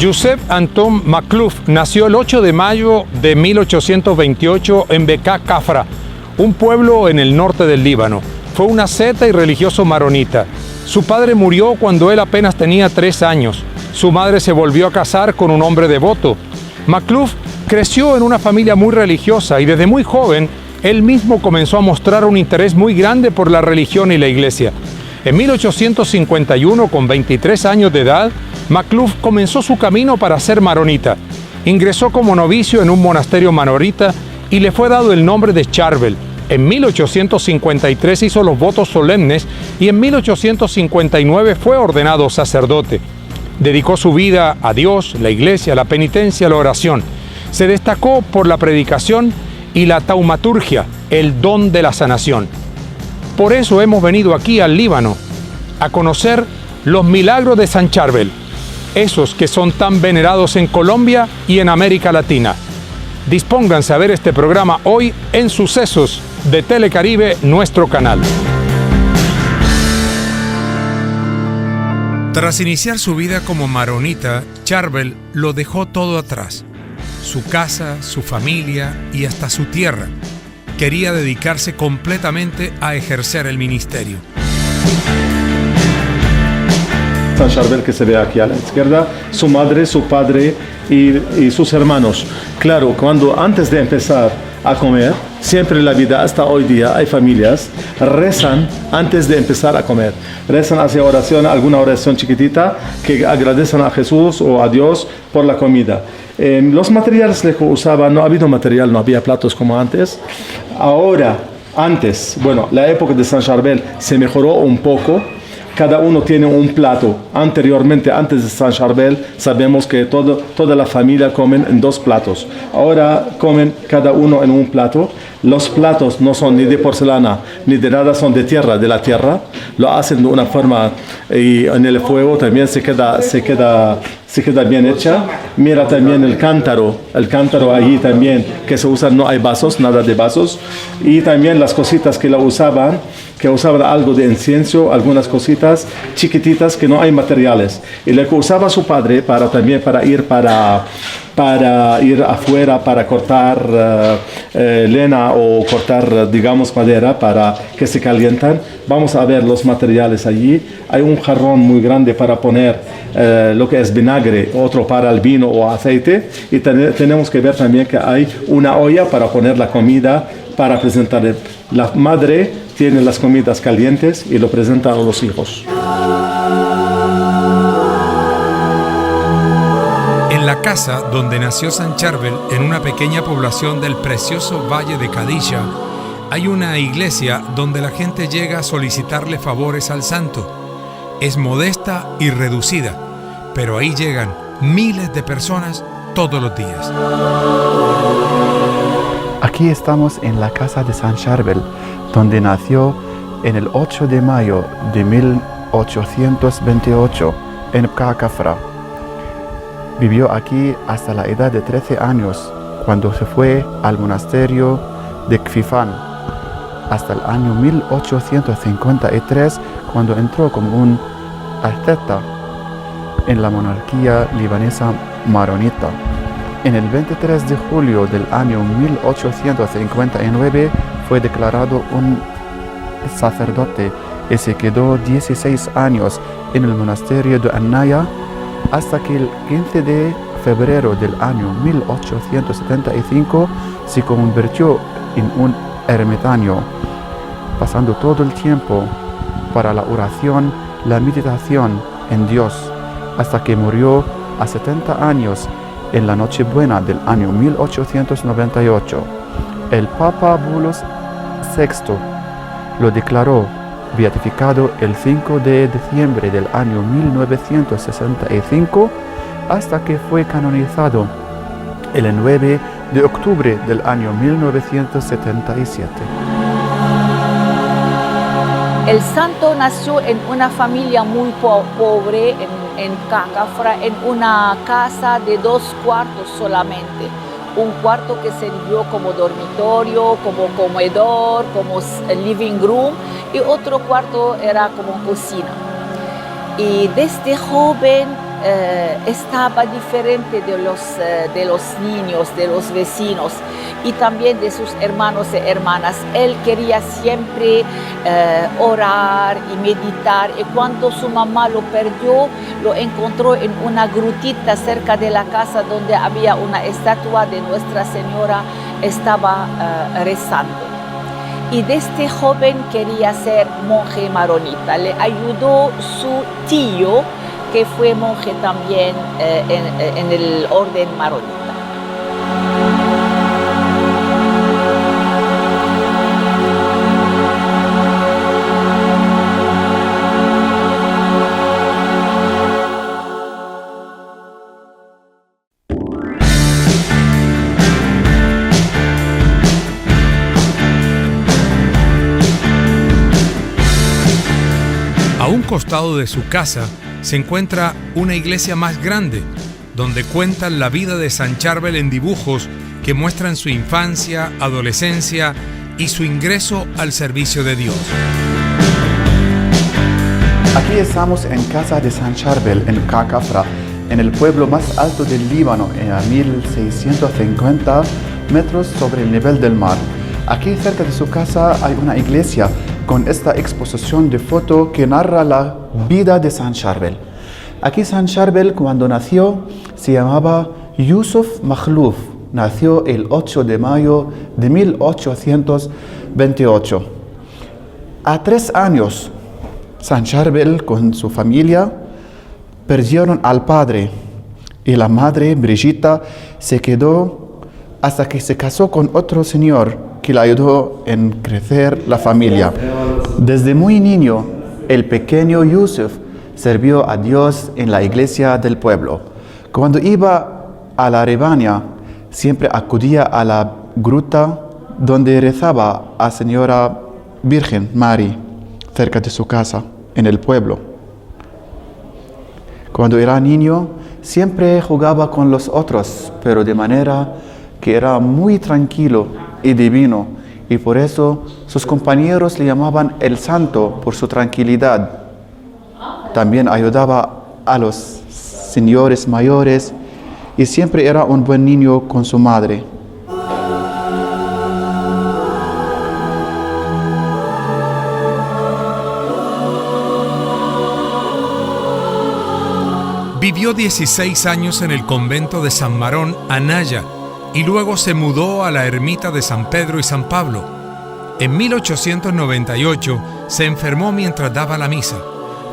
Joseph Anton Makhlouf nació el 8 de mayo de 1828 en Bekaa Kafra, un pueblo en el norte del Líbano. Fue un asceta y religioso maronita. Su padre murió cuando él apenas tenía 3 años. Su madre se volvió a casar con un hombre devoto. Makhlouf creció en una familia muy religiosa y desde muy joven él mismo comenzó a mostrar un interés muy grande por la religión y la iglesia. En 1851, con 23 años de edad, Makhlouf comenzó su camino para ser maronita. Ingresó como novicio en un monasterio maronita y le fue dado el nombre de Charbel. En 1853 hizo los votos solemnes y en 1859 fue ordenado sacerdote. Dedicó su vida a Dios, la iglesia, la penitencia, la oración. Se destacó por la predicación y la taumaturgia, el don de la sanación. Por eso hemos venido aquí al Líbano a conocer los milagros de San Charbel, esos que son tan venerados en Colombia y en América Latina. Dispónganse a ver este programa hoy en Sucesos de Telecaribe, nuestro canal. Tras iniciar su vida como maronita, Charbel lo dejó todo atrás. Su casa, su familia y hasta su tierra. Quería dedicarse completamente a ejercer el ministerio. San Charbel, que se ve aquí a la izquierda, su madre, su padre y sus hermanos. Claro, antes de empezar a comer, siempre en la vida hasta hoy día hay familias rezan antes de empezar a comer. Rezan hacia oración, alguna oración chiquitita que agradecen a Jesús o a Dios por la comida. Los materiales que usaban, no ha habido material, no había platos como antes. Ahora, la época de San Charbel se mejoró un poco. Cada uno tiene un plato. Anteriormente, antes de San Charbel, sabemos que toda la familia comen en 2 platos. Ahora comen cada uno en un plato. Los platos no son ni de porcelana ni de nada, son de la tierra. Lo hacen de una forma y en el fuego también se queda bien hecha. Mira también el cántaro allí también que se usa, no hay vasos, nada de vasos. Y también las cositas que usaban algo de incienso, algunas cositas chiquititas que no hay materiales. Y lo que usaba su padre para ir afuera para cortar lena o cortar, digamos, madera para que se calientan. Vamos a ver los materiales allí. Hay un jarrón muy grande para poner lo que es vinagre, otro para el vino o aceite. Y tenemos que ver también que hay una olla para poner la comida para presentar. La madre tiene las comidas calientes y lo presenta a los hijos. En la casa donde nació San Charbel, en una pequeña población del precioso valle de Kadisha, hay una iglesia donde la gente llega a solicitarle favores al santo. Es modesta y reducida, pero ahí llegan miles de personas todos los días. Aquí estamos en la casa de San Charbel, donde nació en el 8 de mayo de 1828 en Bekaa Kafra. Vivió aquí hasta la edad de 13 años, cuando se fue al monasterio de Kfifan, hasta el año 1853, cuando entró como un asceta en la monarquía libanesa maronita. En el 23 de julio del año 1859 fue declarado un sacerdote y se quedó 16 años en el monasterio de Annaya hasta que el 15 de febrero del año 1875 se convirtió en un ermitaño, pasando todo el tiempo para la oración, la meditación en Dios, hasta que murió a 70 años en la Nochebuena del año 1898. El Papa Bulos VI lo declaró beatificado el 5 de diciembre del año 1965 hasta que fue canonizado el 9 de octubre del año 1977. El santo nació en una familia muy pobre en Bekaa Kafra, en una casa de 2 cuartos solamente. Un cuarto que sirvió como dormitorio, como comedor, como living room, y otro cuarto era como cocina. Y desde joven estaba diferente de los niños, de los vecinos y también de sus hermanos y hermanas. Él quería siempre orar y meditar, y cuando su mamá lo perdió, lo encontró en una grutita cerca de la casa donde había una estatua de Nuestra Señora, estaba rezando. Y desde joven quería ser monje maronita. Le ayudó su tío, que fue monje también en el orden maronita. A un costado de su casa se encuentra una iglesia más grande, donde cuentan la vida de San Charbel en dibujos que muestran su infancia, adolescencia y su ingreso al servicio de Dios. Aquí estamos en casa de San Charbel, en Kafra, en el pueblo más alto del Líbano, a 1650 metros sobre el nivel del mar. Aquí cerca de su casa hay una iglesia con esta exposición de foto que narra la vida de San Charbel. Aquí San Charbel, cuando nació, se llamaba Yusuf Makhlouf. Nació el 8 de mayo de 1828. A 3 años, San Charbel con su familia perdieron al padre y la madre, Brigitta, se quedó hasta que se casó con otro señor que le ayudó en crecer la familia. Desde muy niño, el pequeño Yusuf sirvió a Dios en la iglesia del pueblo. Cuando iba a la Rebaña, siempre acudía a la gruta donde rezaba a Señora Virgen Mari, cerca de su casa, en el pueblo. Cuando era niño, siempre jugaba con los otros, pero de manera que era muy tranquilo y divino, y por eso sus compañeros le llamaban el Santo por su tranquilidad. También ayudaba a los señores mayores y siempre era un buen niño con su madre. Vivió 16 años en el convento de San Marón, Anaya, y luego se mudó a la ermita de San Pedro y San Pablo. En 1898 se enfermó mientras daba la misa.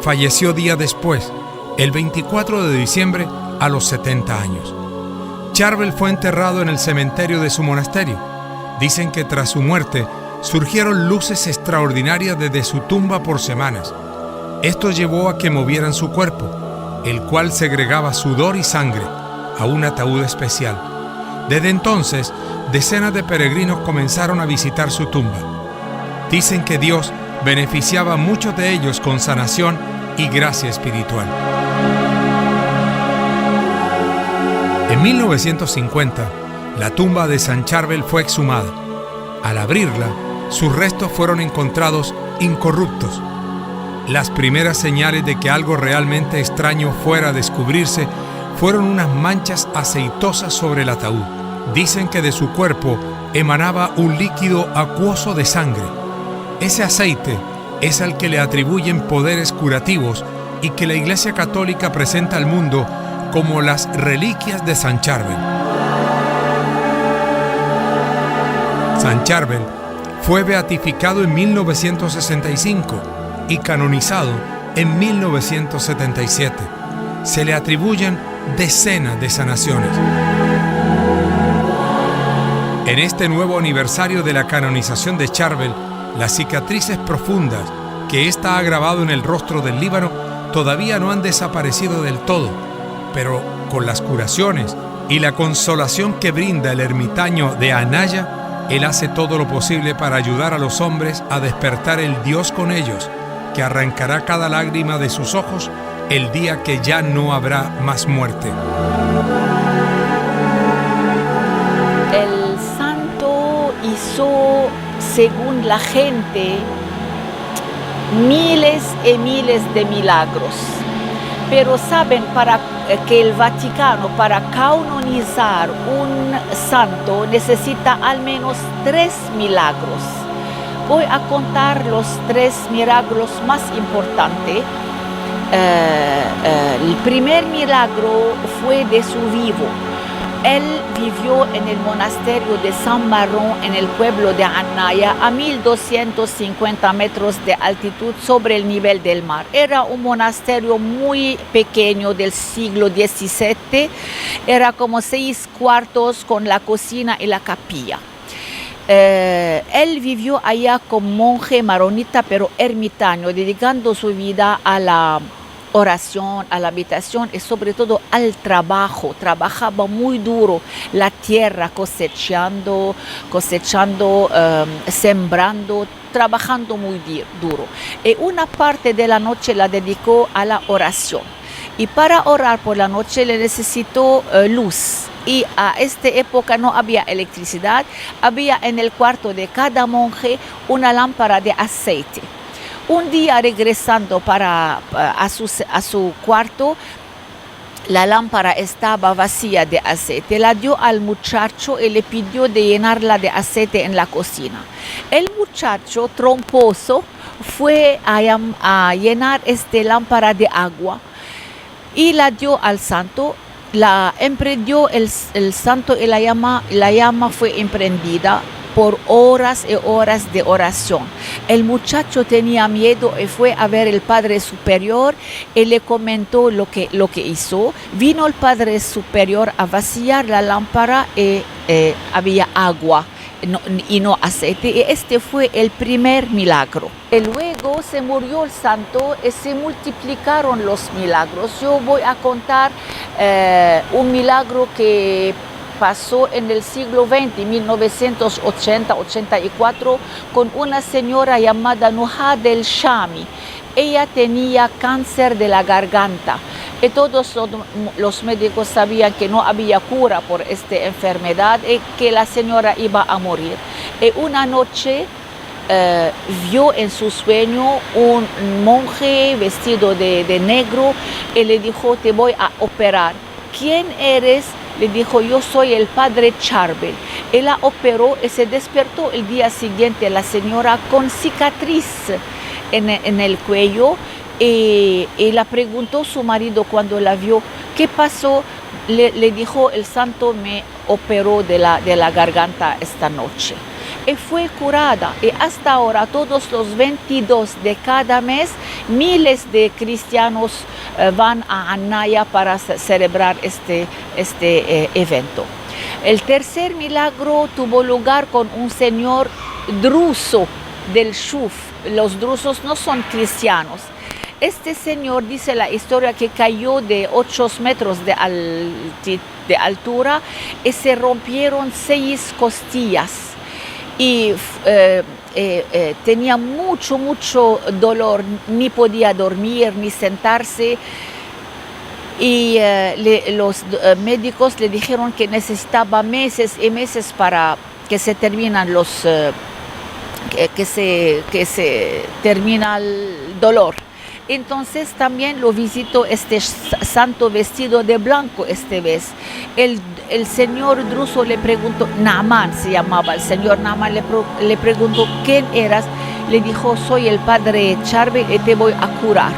Falleció día después, el 24 de diciembre, a los 70 años. Charbel fue enterrado en el cementerio de su monasterio. Dicen que tras su muerte surgieron luces extraordinarias desde su tumba por semanas. Esto llevó a que movieran su cuerpo, el cual segregaba sudor y sangre a un ataúd especial. Desde entonces, decenas de peregrinos comenzaron a visitar su tumba. Dicen que Dios beneficiaba a muchos de ellos con sanación y gracia espiritual. En 1950, la tumba de San Charbel fue exhumada. Al abrirla, sus restos fueron encontrados incorruptos. Las primeras señales de que algo realmente extraño fuera a descubrirse fueron unas manchas aceitosas sobre el ataúd. Dicen que de su cuerpo emanaba un líquido acuoso de sangre. Ese aceite es al que le atribuyen poderes curativos y que la Iglesia Católica presenta al mundo como las reliquias de San Charbel. San Charbel fue beatificado en 1965 y canonizado en 1977. Se le atribuyen decenas de sanaciones. En este nuevo aniversario de la canonización de Charbel, las cicatrices profundas que ésta ha grabado en el rostro del Líbano todavía no han desaparecido del todo, pero con las curaciones y la consolación que brinda el ermitaño de Anaya, él hace todo lo posible para ayudar a los hombres a despertar el Dios con ellos, que arrancará cada lágrima de sus ojos el día que ya no habrá más muerte. El santo hizo, según la gente, miles y miles de milagros. Pero saben que el Vaticano, para canonizar un santo, necesita al menos 3 milagros. Voy a contar los 3 milagros más importantes. El primer milagro fue de su vivo. Él vivió en el monasterio de San Marón en el pueblo de Annaya a 1250 metros de altitud sobre el nivel del mar. Era un monasterio muy pequeño del siglo XVII, era como 6 cuartos con la cocina y la capilla. Él vivió allá como monje maronita pero ermitaño, dedicando su vida a la oración, a la meditación y sobre todo al trabajo. Trabajaba muy duro la tierra, cosechando, sembrando, trabajando muy duro. Y una parte de la noche la dedicó a la oración. Y para orar por la noche le necesitó luz. Y a esta época no había electricidad, había en el cuarto de cada monje una lámpara de aceite. Un día regresando a su cuarto, la lámpara estaba vacía de aceite. La dio al muchacho y le pidió de llenarla de aceite en la cocina. El muchacho, tromposo, fue a llenar esta lámpara de agua y la dio al santo. La emprendió el santo y la llama fue emprendida por horas y horas de oración. El muchacho tenía miedo y fue a ver el Padre Superior y le comentó lo que hizo. Vino el Padre Superior a vaciar la lámpara y había agua y no aceite. Y este fue el primer milagro. Y luego se murió el santo y se multiplicaron los milagros. Yo voy a contar un milagro que pasó en el siglo XX, 1980-84, con una señora llamada Nuha del Shami. Ella tenía cáncer de la garganta y todos los médicos sabían que no había cura por esta enfermedad y que la señora iba a morir. Y una noche vio en su sueño un monje vestido de negro y le dijo: te voy a operar. ¿Quién eres? Le dijo: yo soy el padre Charbel. Él la operó y se despertó el día siguiente la señora con cicatriz en el cuello y la preguntó su marido cuando la vio: ¿qué pasó? Le dijo: el santo me operó de la garganta esta noche. Y fue curada. Y hasta ahora, todos los 22 de cada mes, miles de cristianos van a Annaya para celebrar este evento. El tercer milagro tuvo lugar con un señor druso del Shuf. Los drusos no son cristianos. Este señor, dice la historia, que cayó de 8 metros de altura y se rompieron 6 costillas. Y tenía mucho dolor, ni podía dormir ni sentarse. Y los médicos le dijeron que necesitaba meses y meses para que se terminan que se termina el dolor. Entonces también lo visitó este santo vestido de blanco esta vez. El señor druso le preguntó, Naaman se llamaba, el señor Naaman le preguntó: ¿quién eras? Le dijo: soy el padre Charbel y te voy a curar.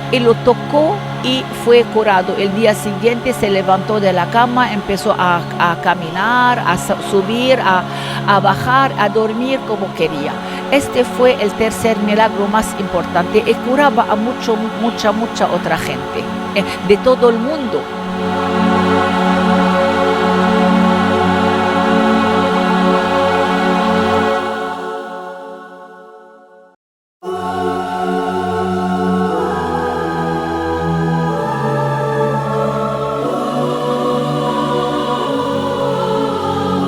Y lo tocó y fue curado. El día siguiente se levantó de la cama, empezó a caminar, a subir, a bajar, a dormir como quería. Este fue el tercer milagro más importante y curaba a mucha otra gente de todo el mundo.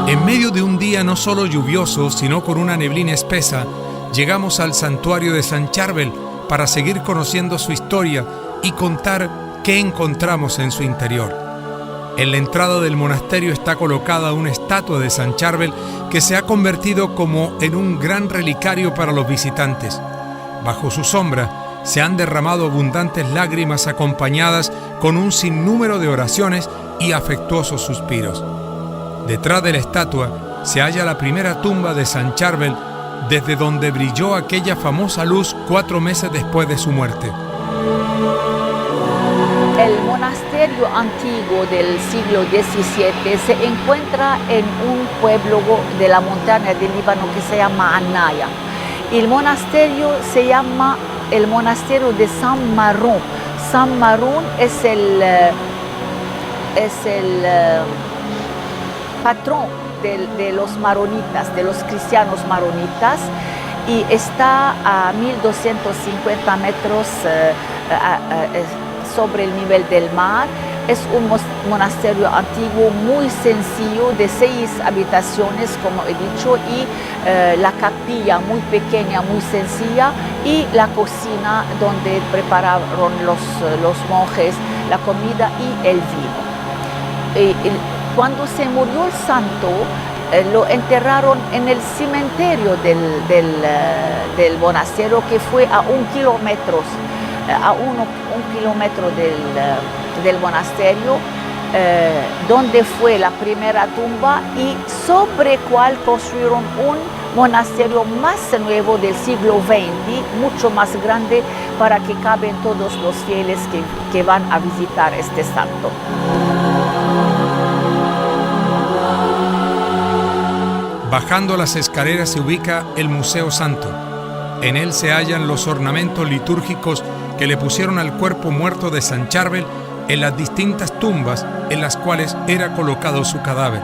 En medio de un día no solo lluvioso, sino con una neblina espesa, llegamos al santuario de San Charbel para seguir conociendo su historia y contar qué encontramos en su interior. En la entrada del monasterio está colocada una estatua de San Charbel que se ha convertido como en un gran relicario para los visitantes. Bajo su sombra se han derramado abundantes lágrimas acompañadas con un sinnúmero de oraciones y afectuosos suspiros. Detrás de la estatua se halla la primera tumba de San Charbel, desde donde brilló aquella famosa luz 4 meses después de su muerte. El monasterio antiguo del siglo XVII se encuentra en un pueblo de la montaña del Líbano que se llama Anaya. El monasterio se llama el monasterio de San Marún. San Marún es el patrón de los maronitas, de los cristianos maronitas, y está a 1250 metros sobre el nivel del mar. Es un monasterio antiguo muy sencillo, de 6 habitaciones, como he dicho, y la capilla muy pequeña, muy sencilla, y la cocina donde prepararon los monjes la comida y el vino. Cuando se murió el santo, lo enterraron en el cementerio del monasterio, que fue a 1 kilómetro del monasterio, donde fue la primera tumba y sobre cual construyeron un monasterio más nuevo del siglo XX, mucho más grande, para que caben todos los fieles que van a visitar este santo. Bajando las escaleras se ubica el Museo Santo. En él se hallan los ornamentos litúrgicos que le pusieron al cuerpo muerto de San Charbel en las distintas tumbas en las cuales era colocado su cadáver.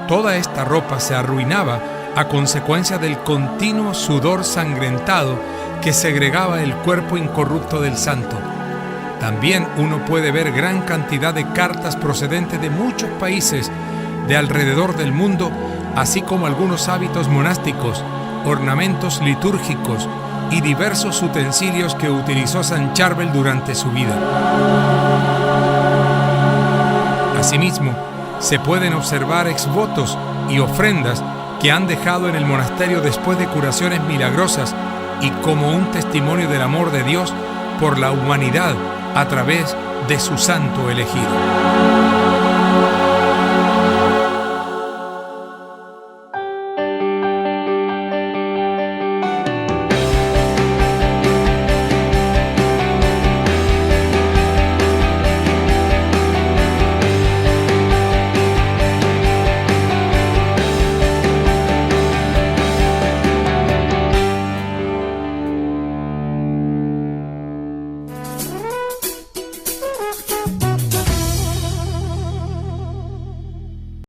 Toda esta ropa se arruinaba a consecuencia del continuo sudor sangrentado que segregaba el cuerpo incorrupto del santo. También uno puede ver gran cantidad de cartas procedentes de muchos países de alrededor del mundo, así como algunos hábitos monásticos, ornamentos litúrgicos y diversos utensilios que utilizó San Charbel durante su vida. Asimismo, se pueden observar exvotos y ofrendas que han dejado en el monasterio después de curaciones milagrosas y como un testimonio del amor de Dios por la humanidad a través de su santo elegido.